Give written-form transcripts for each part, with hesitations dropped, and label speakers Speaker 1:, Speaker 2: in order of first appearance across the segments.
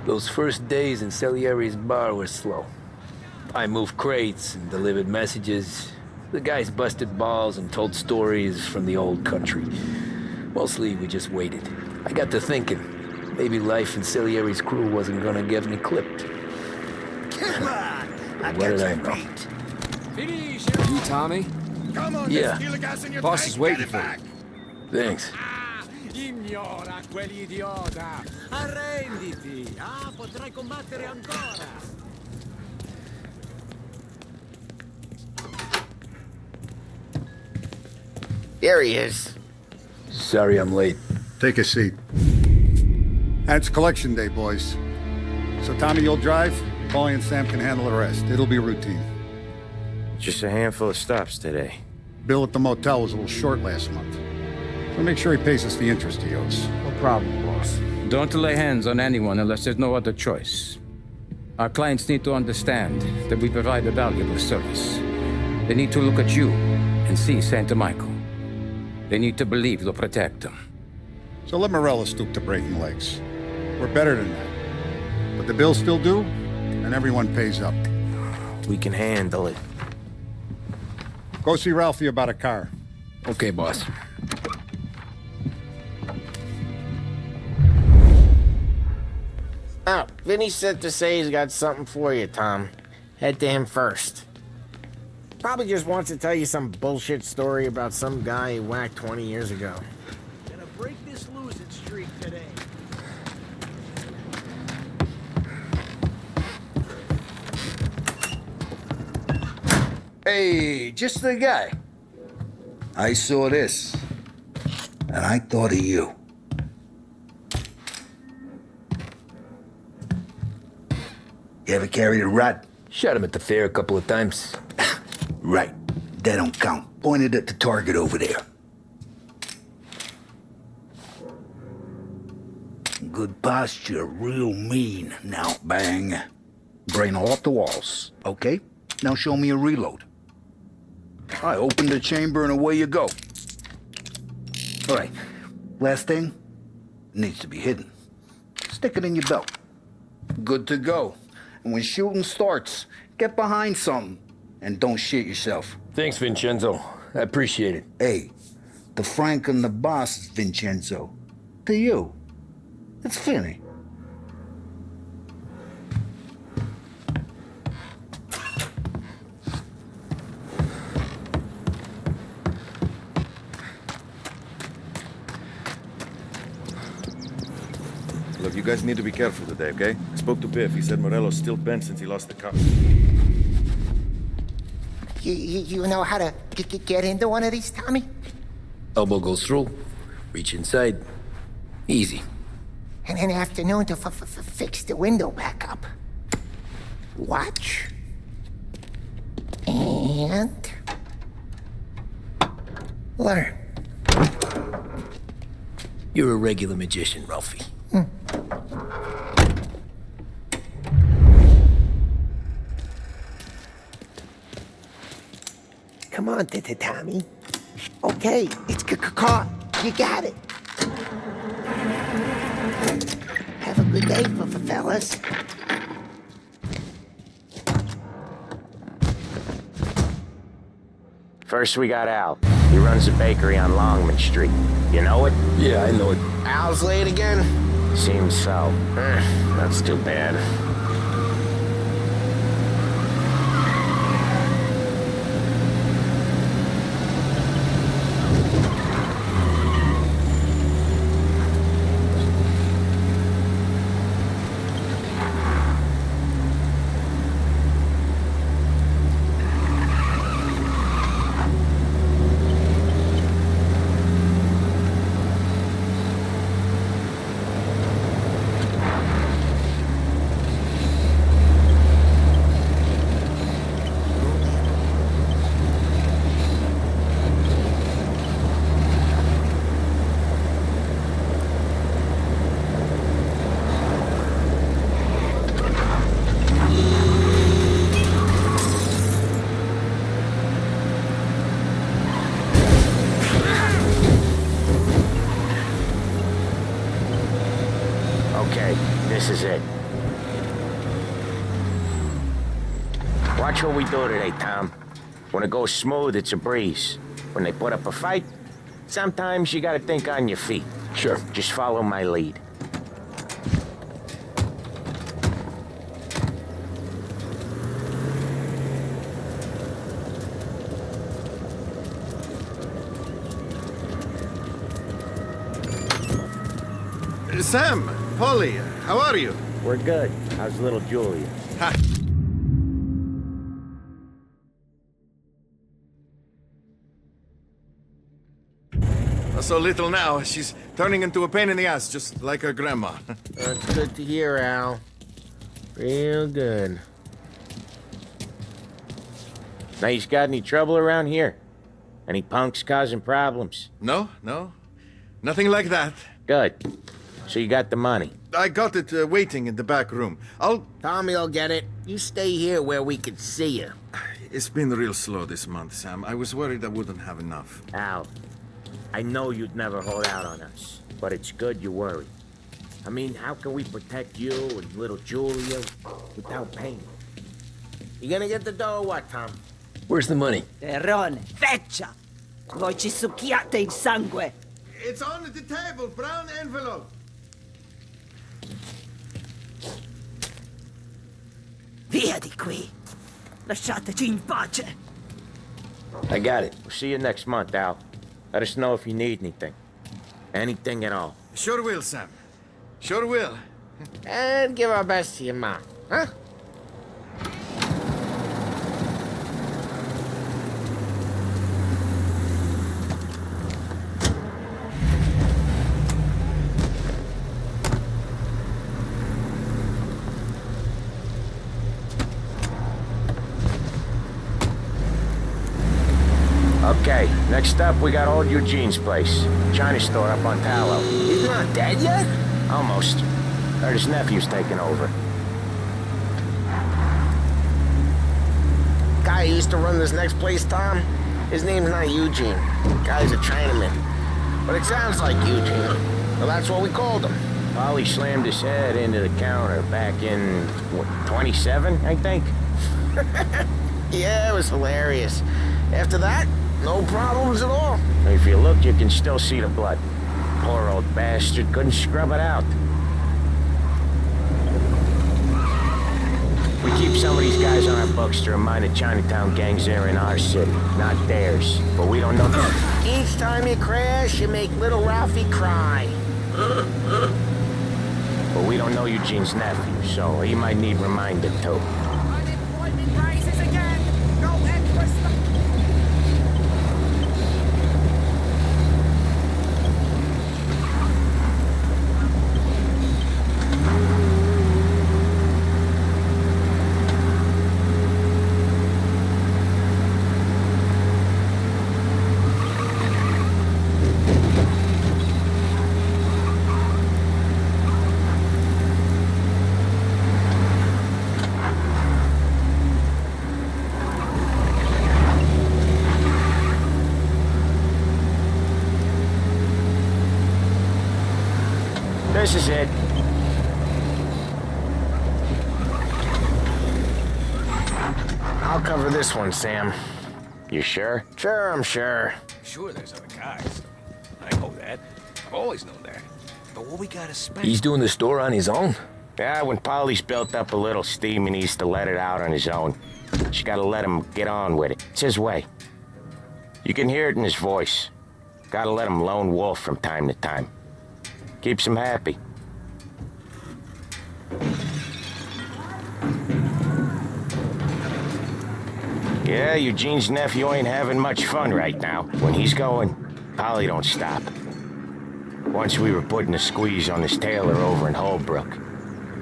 Speaker 1: Those first days in Salieri's bar were slow. I moved crates and delivered messages. The guys busted balls and told stories from the old country. Mostly, we just waited. I got to thinking, maybe life in Salieri's crew wasn't gonna get me clipped.
Speaker 2: Come on! I
Speaker 1: What
Speaker 2: got
Speaker 1: did I
Speaker 2: you
Speaker 1: know?
Speaker 2: beat.
Speaker 3: You, Tommy?
Speaker 2: Come on,
Speaker 1: Yeah.
Speaker 2: steal the gas in your
Speaker 3: Boss
Speaker 2: tank,
Speaker 3: is waiting
Speaker 2: get it
Speaker 3: for you.
Speaker 2: back.
Speaker 1: Thanks.
Speaker 4: Ignora quell'idiota! Arrenditi! Potrai combattere ancora!
Speaker 2: There he is.
Speaker 1: Sorry I'm late.
Speaker 5: Take a seat. And it's collection day, boys. So Tommy, you'll drive. Paulie and Sam can handle the rest. It'll be routine.
Speaker 6: Just a handful of stops today.
Speaker 5: Bill at the motel was a little short last month. So make sure he pays us the interest he owes.
Speaker 3: No problem, boss.
Speaker 7: Don't lay hands on anyone unless there's no other choice. Our clients need to understand that we provide a valuable service. They need to look at you and see Santa Michael. They need to believe you'll protect them.
Speaker 5: So let Morella stoop to breaking legs. We're better than that. But the bill's still due, and everyone pays up.
Speaker 6: We can handle it.
Speaker 5: Go see Ralphie about a car.
Speaker 1: Okay, boss.
Speaker 2: Oh, Vinny sent to say he's got something for you, Tom. Head to him first. Probably just wants to tell you some bullshit story about some guy he whacked 20 years ago.
Speaker 4: Gonna break this losing streak today.
Speaker 8: Hey, just the guy. I saw this, and I thought of you. You ever carried a rat?
Speaker 1: Shot him at the fair a couple of times.
Speaker 8: Right. That don't count. Pointed at the target over there. Good posture, real mean. Now, bang. Brain off the walls. Okay? Now show me a reload. I open the chamber and away you go. All right. Last thing. Needs to be hidden. Stick it in your belt. Good to go. And when shooting starts, get behind something. And don't shit yourself.
Speaker 1: Thanks, Vincenzo. I appreciate it.
Speaker 8: Hey, the Frank and the boss is Vincenzo. To you, it's Finny.
Speaker 9: Look, you guys need to be careful today, okay? I spoke to Biff. He said Morello's still bent since he lost the car.
Speaker 10: You know how to get into one of these, Tommy?
Speaker 1: Elbow goes through. Reach inside. Easy.
Speaker 10: And an afternoon to fix the window back up. Watch. And... learn.
Speaker 1: You're a regular magician, Ralphie.
Speaker 10: Come on, Tommy. Okay, it's caught. You got it. Have a good day, fellas.
Speaker 6: First we got Al. He runs a bakery on Longman Street. You know it?
Speaker 1: Yeah, I know it.
Speaker 2: Al's late again?
Speaker 6: Seems so. That's too bad. Okay, this is it. Watch what we do today, Tom. When it goes smooth, it's a breeze. When they put up a fight, sometimes you gotta think on your feet.
Speaker 1: Sure.
Speaker 6: Just follow my lead.
Speaker 9: Sam, Polly, how are you?
Speaker 6: We're good. How's little Julia?
Speaker 9: Ha. So little now, she's turning into a pain in the ass, just like her grandma.
Speaker 2: That's good to hear, Al. Real good.
Speaker 6: Now, you got any trouble around here? Any punks causing problems?
Speaker 9: No, nothing like that.
Speaker 6: Good. So you got the money.
Speaker 9: I got it waiting in the back room.
Speaker 2: Tommy'll get it. You stay here where we can see you.
Speaker 9: It's been real slow this month, Sam. I was worried I wouldn't have enough.
Speaker 6: Al, I know you'd never hold out on us, but it's good you worry. I mean, how can we protect you and little Julia without pain?
Speaker 2: You gonna get the dough or what, Tom?
Speaker 1: Where's the money?
Speaker 3: Terrone, feccia! Voi ci succhiate il sangue!
Speaker 9: It's on the table, brown envelope.
Speaker 3: Via di qui! Lasciateci in pace!
Speaker 1: I got it.
Speaker 6: We'll see you next month, Al. Let us know if you need anything. Anything at all.
Speaker 9: Sure will, Sam. Sure will.
Speaker 2: And give our best to your mom, huh?
Speaker 6: Okay, next up, we got old Eugene's place. China store up on Tallow.
Speaker 2: He's not dead yet?
Speaker 6: Almost. Heard his nephew's taking over.
Speaker 2: Guy who used to run this next place, Tom? His name's not Eugene. Guy's a Chinaman. But it sounds like Eugene. Well, that's what we called him.
Speaker 6: Polly slammed his head into the counter back in, what, 27, I think?
Speaker 2: Yeah, it was hilarious. After that, no problems at all.
Speaker 6: If you look, you can still see the blood. Poor old bastard couldn't scrub it out. We keep some of these guys on our books to remind the Chinatown gangs they're in our city, not theirs. But we don't know.
Speaker 2: Each time you crash, you make little Ralphie cry.
Speaker 6: But we don't know Eugene's nephew, so he might need reminded too.
Speaker 3: Unemployment rises again! No end for
Speaker 6: This is it.
Speaker 2: I'll cover this one, Sam.
Speaker 6: You sure?
Speaker 2: Sure, I'm sure.
Speaker 4: Sure, there's other guys. I know that. I've always known that. But what we gotta spend...
Speaker 1: He's doing the store on his own?
Speaker 6: Yeah, when Polly's built up a little steam, he needs to let it out on his own. She gotta let him get on with it. It's his way. You can hear it in his voice. Gotta let him lone wolf from time to time. Keeps him happy. Yeah, Eugene's nephew ain't having much fun right now. When he's going, Polly don't stop. Once we were putting a squeeze on his tailor over in Holbrook.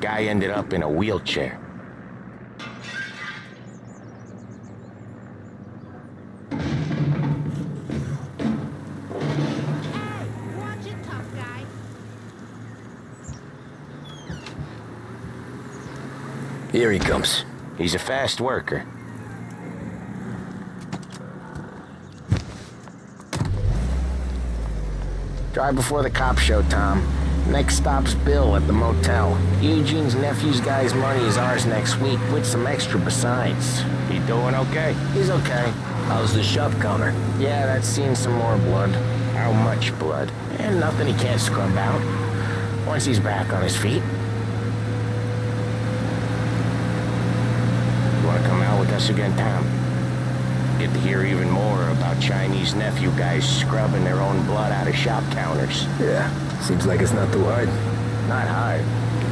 Speaker 6: Guy ended up in a wheelchair.
Speaker 11: Watch it, tough guy.
Speaker 1: Here he comes.
Speaker 6: He's a fast worker.
Speaker 2: Drive before the cops show, Tom. Next stop's Bill at the motel. Eugene's nephew's guy's money is ours next week, with some extra besides.
Speaker 6: He doing okay?
Speaker 2: He's okay.
Speaker 1: How's the shop counter?
Speaker 2: Yeah, that's seen some more blood.
Speaker 6: How much blood?
Speaker 2: And nothing he can't scrub out. Once he's back on his feet.
Speaker 6: You wanna come out with us again, Tom? Get to hear even more about Chinese nephew guys scrubbing their own blood out of shop counters.
Speaker 1: Yeah, seems like it's not too hard.
Speaker 6: Not hard.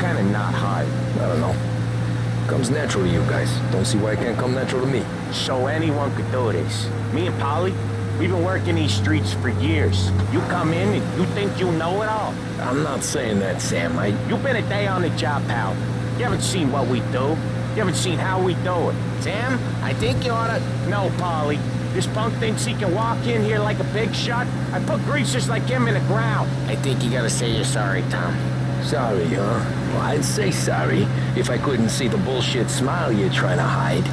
Speaker 6: Kinda not hard.
Speaker 1: I don't know. Comes natural to you guys. Don't see why it can't come natural to me.
Speaker 6: So anyone could do this. Me and Polly, we've been working these streets for years. You come in and you think you know it all.
Speaker 1: I'm not saying that, Sam.
Speaker 6: You've been a day on the job, pal. You haven't seen what we do. You haven't seen how we do it.
Speaker 2: Sam, I think you oughta...
Speaker 6: No, Polly. This punk thinks he can walk in here like a big shot. I put greasers like him in the ground.
Speaker 2: I think you gotta say you're sorry, Tom.
Speaker 1: Sorry, huh? Well, I'd say sorry if I couldn't see the bullshit smile you're trying to hide.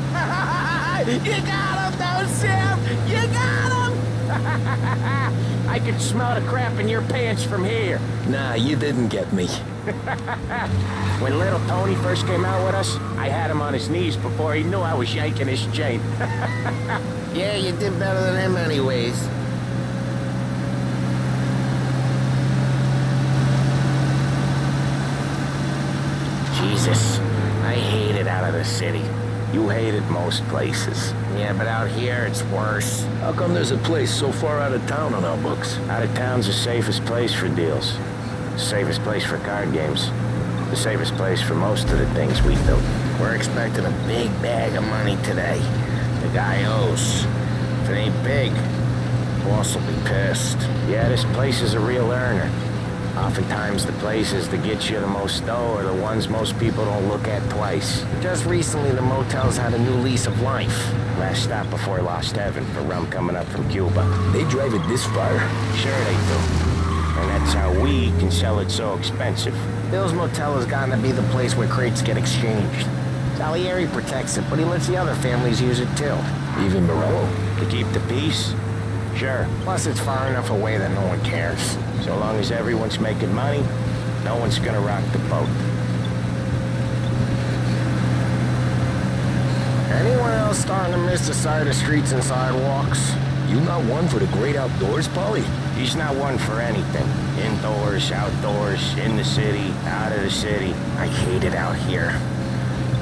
Speaker 6: You got him, though, Sam! You got him! I could smell the crap in your pants from here.
Speaker 1: Nah, you didn't get me.
Speaker 6: When little Tony first came out with us, I had him on his knees before he knew I was yanking his chain.
Speaker 2: Yeah, you did better than him anyways.
Speaker 6: Jesus, I hate it out of the city. You hate it most places.
Speaker 2: Yeah, but out here, it's worse.
Speaker 1: How come there's a place so far out of town on our books?
Speaker 6: Out of town's the safest place for deals. The safest place for card games. The safest place for most of the things we do.
Speaker 2: We're expecting a big bag of money today. The guy owes. If it ain't big, boss will be pissed.
Speaker 6: Yeah, this place is a real earner. Oftentimes the places that get you the most dough are the ones most people don't look at twice.
Speaker 2: Just recently, the motel's had a new lease of life.
Speaker 6: Last stop before Lost Heaven for rum coming up from Cuba.
Speaker 1: They drive it this far?
Speaker 6: Sure they do. And that's how we can sell it so expensive.
Speaker 2: Bill's motel has gotten to be the place where crates get exchanged. Salieri protects it, but he lets the other families use it too.
Speaker 1: Even Morello?
Speaker 6: To keep the peace? Sure.
Speaker 2: Plus, it's far enough away that no one cares.
Speaker 6: So long as everyone's making money, no one's gonna rock the boat.
Speaker 2: Anyone else starting to miss the side of streets and sidewalks?
Speaker 1: You not one for the great outdoors, Polly?
Speaker 6: He's not one for anything. Indoors, outdoors, in the city, out of the city.
Speaker 2: I hate it out here.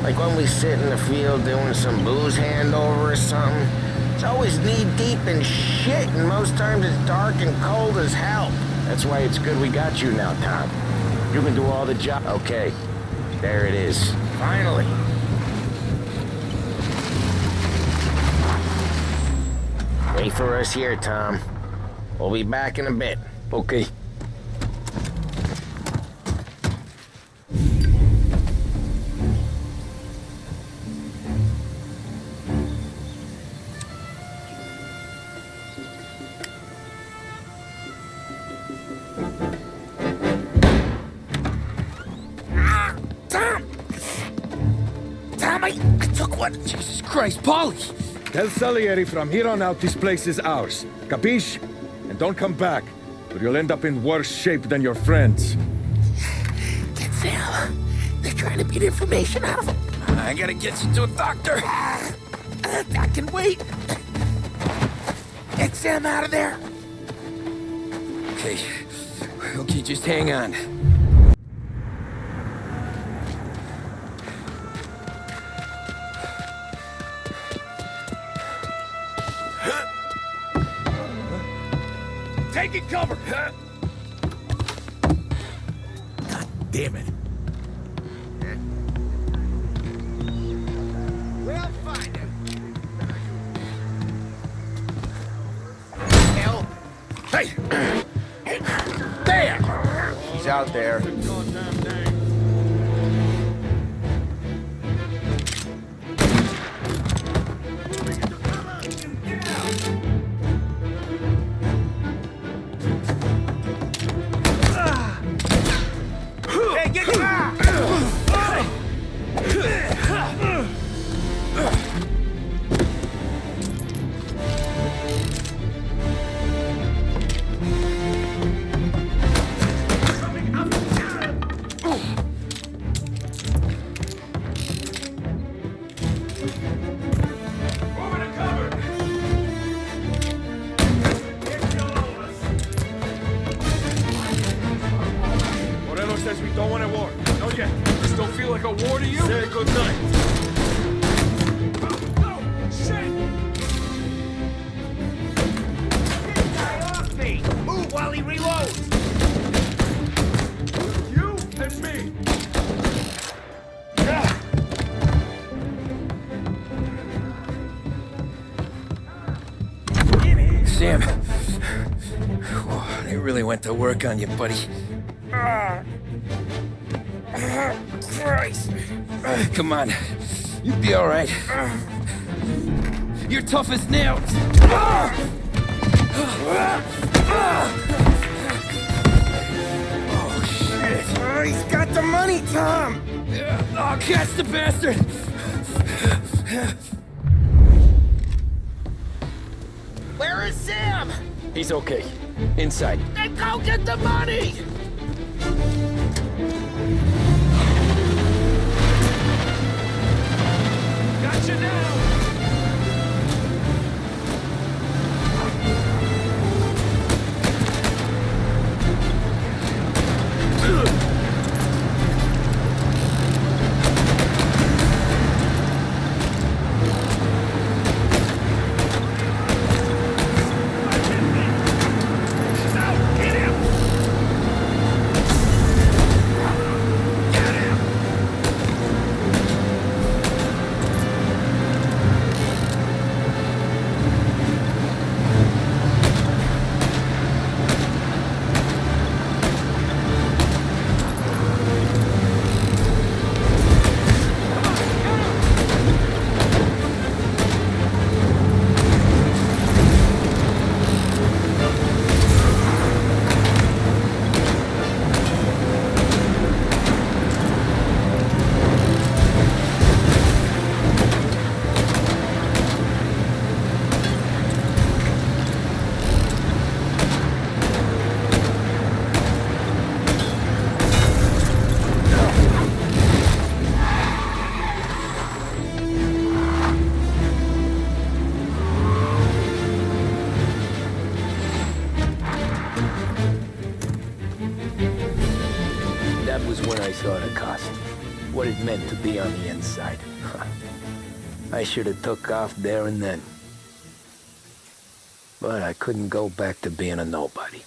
Speaker 2: Like when we sit in the field doing some booze handover or something. It's always knee-deep in shit, and most times it's dark and cold as hell.
Speaker 6: That's why it's good we got you now, Tom. You can do all the job. Okay, there it is.
Speaker 2: Finally. Wait for us here, Tom. We'll be back in a bit.
Speaker 1: Okay.
Speaker 12: Jesus Christ, Polly! Tell Salieri from here on out this place is ours. Capiche? And don't come back, or you'll end up in worse shape than your friends.
Speaker 10: Get Sam. They're trying to beat information out of him.
Speaker 12: I gotta get you to a doctor.
Speaker 10: I can wait. Get Sam out of there.
Speaker 12: Okay. Okay, just hang on.
Speaker 4: Taking cover!
Speaker 10: God damn it. We'll find him. Hell.
Speaker 4: Hey!
Speaker 10: There!
Speaker 9: He's out there.
Speaker 12: says we don't want a war. Not yet.
Speaker 4: This don't feel like a war to you?
Speaker 12: Say good night.
Speaker 4: Oh, shit!
Speaker 2: Get guy off me! Move while he reloads!
Speaker 12: You and me.
Speaker 1: Sam, they really went to work on you, buddy. Christ. Come on. You'll be all right. You're tough as nails. Oh, shit.
Speaker 2: Oh, he's got the money, Tom!
Speaker 1: Oh, catch the bastard!
Speaker 2: Where is Sam?
Speaker 1: He's okay. Inside.
Speaker 2: Then go get the money!
Speaker 4: Gotcha now!
Speaker 1: That was when I saw the cost. What it meant to be on the inside. I should have took off there and then. But I couldn't go back to being a nobody.